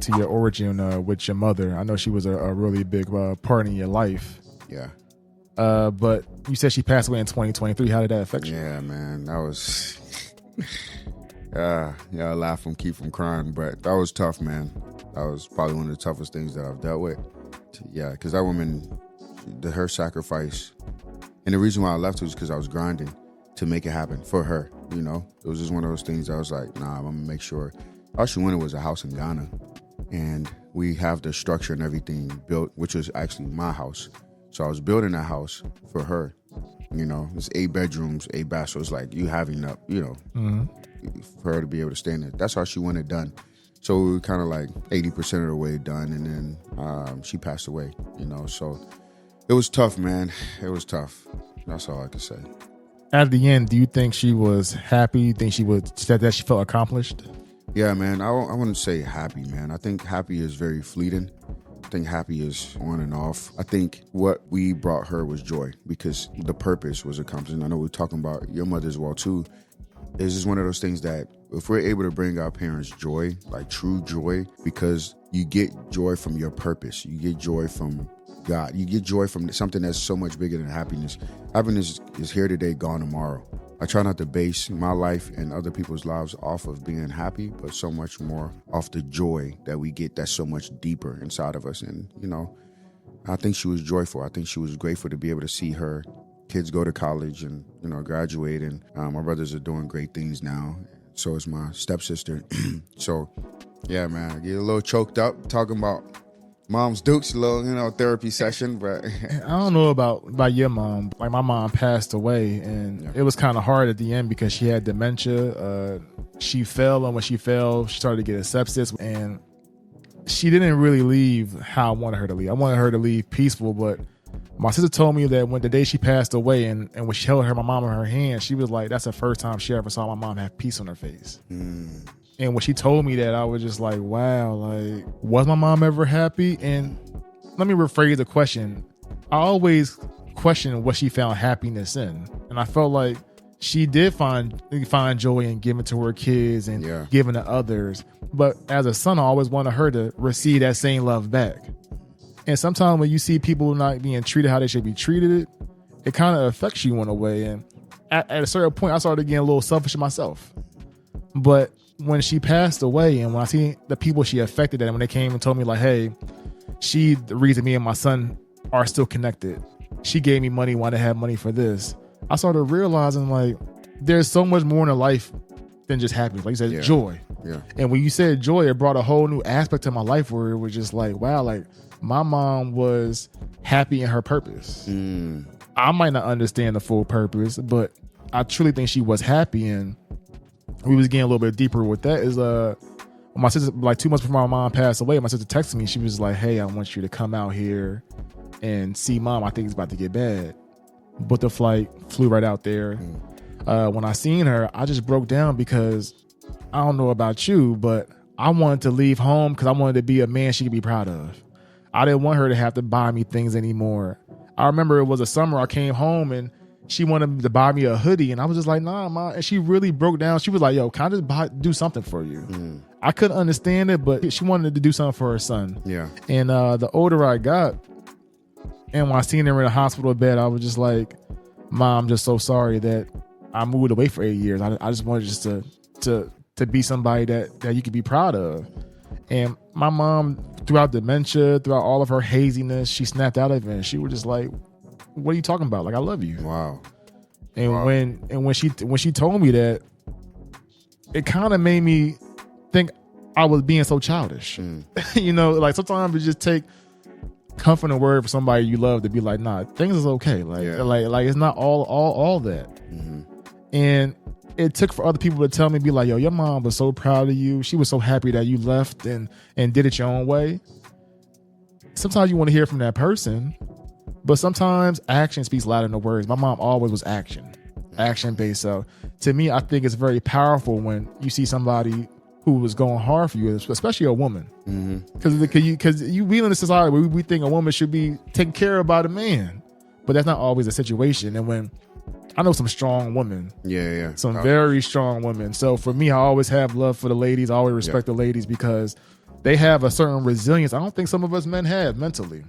to your origin with your mother. I know she was a really big part in your life. Yeah. But you said she passed away in 2023. How did that affect you? Yeah, man, that was. I laugh and keep from crying, but that was tough, man. That was probably one of the toughest things that I've dealt with. Yeah, because that woman, her sacrifice, and the reason why I left was because I was grinding to make it happen for her. You know, it was just one of those things. I was like, nah, I'm gonna make sure. All she wanted was a house in Ghana, and we have the structure and everything built, which was actually my house. So I was building a house for her. You know, it's 8 bedrooms, 8 baths. So it's like you having up, you know, for her to be able to stay in it. That's how she wanted it done. So we were kind of like 80% of the way done, and then she passed away. You know, so it was tough, man. It was tough. That's all I can say. At the end, do you think she was happy? You think that she felt accomplished? Yeah, man. I wouldn't say happy, man. I think happy is very fleeting. I think happy is on and off. I think what we brought her was joy because the purpose was accomplished. And I know we're talking about your mother as well, too. It's just one of those things that if we're able to bring our parents joy, like true joy, because you get joy from your purpose. You get joy from God. You get joy from something that's so much bigger than happiness. Happiness is here today, gone tomorrow. I try not to base my life and other people's lives off of being happy, but so much more off the joy that we get that's so much deeper inside of us. And, you know, I think she was joyful. I think she was grateful to be able to see her kids go to college and, you know, graduate. And my brothers are doing great things now. So is my stepsister. So, yeah, man, I get a little choked up talking about Mom's Dukes, a little, you know, therapy session, but I don't know about your mom. Like my mom passed away, and it was kind of hard at the end because she had dementia. She fell, and when she fell, she started to get a sepsis, and she didn't really leave how I wanted her to leave. I wanted her to leave peaceful, but my sister told me that when the day she passed away, and when she held my mom in her hand, she was like, "That's the first time she ever saw my mom have peace on her face." And when she told me that, I was just like, wow, like, was my mom ever happy? And let me rephrase the question. I always questioned what she found happiness in. And I felt like she did find joy in giving to her kids and giving to others. But as a son, I always wanted her to receive that same love back. And sometimes when you see people not being treated how they should be treated, it kind of affects you in a way. And at a certain point, I started getting a little selfish myself. But when she passed away and when I see the people she affected and when they came and told me like, hey, the reason me and my son are still connected. She gave me money when I had money for this. I started realizing like there's so much more in life than just happiness. Like you said, joy. Yeah. And when you said joy, it brought a whole new aspect to my life where it was just like, wow, like my mom was happy in her purpose. I might not understand the full purpose, but I truly think she was happy. And we was getting a little bit deeper with that is my sister, like 2 months before my mom passed away, my sister texted me. She was like, hey, I want you to come out here and see mom. I think it's about to get bad. Booked the flight, flew right out there. When I seen her, I just broke down because I don't know about you, but I wanted to leave home because I wanted to be a man she could be proud of. I didn't want her to have to buy me things anymore. I remember it was a summer I came home and she wanted to buy me a hoodie, and I was just like, nah, Mom. And she really broke down. She was like, yo, can I just do something for you? I couldn't understand it, but she wanted to do something for her son. Yeah. And the older I got, and when I seen her in a hospital bed, I was just like, Mom, I'm just so sorry that I moved away for 8 years. I just wanted just to be somebody that you could be proud of. And my mom, throughout dementia, throughout all of her haziness, she snapped out of it, and she was just like, what are you talking about? Like, I love you. Wow. And when she told me that, it kind of made me think I was being so childish. You know, like sometimes it just take comfort and word for somebody you love to be like, nah, things is okay. Like it's not all that. And it took for other people to tell me, be like, yo, your mom was so proud of you. She was so happy that you left and did it your own way. Sometimes you want to hear from that person, but sometimes action speaks louder than words. My mom always was action-based. So to me, I think it's very powerful when you see somebody who was going hard for you, especially a woman. Because we in a society where we think a woman should be taken care of by the man, but that's not always the situation. And when I know some strong women, some very strong women. So for me, I always have love for the ladies. I always respect the ladies because they have a certain resilience I don't think some of us men have mentally.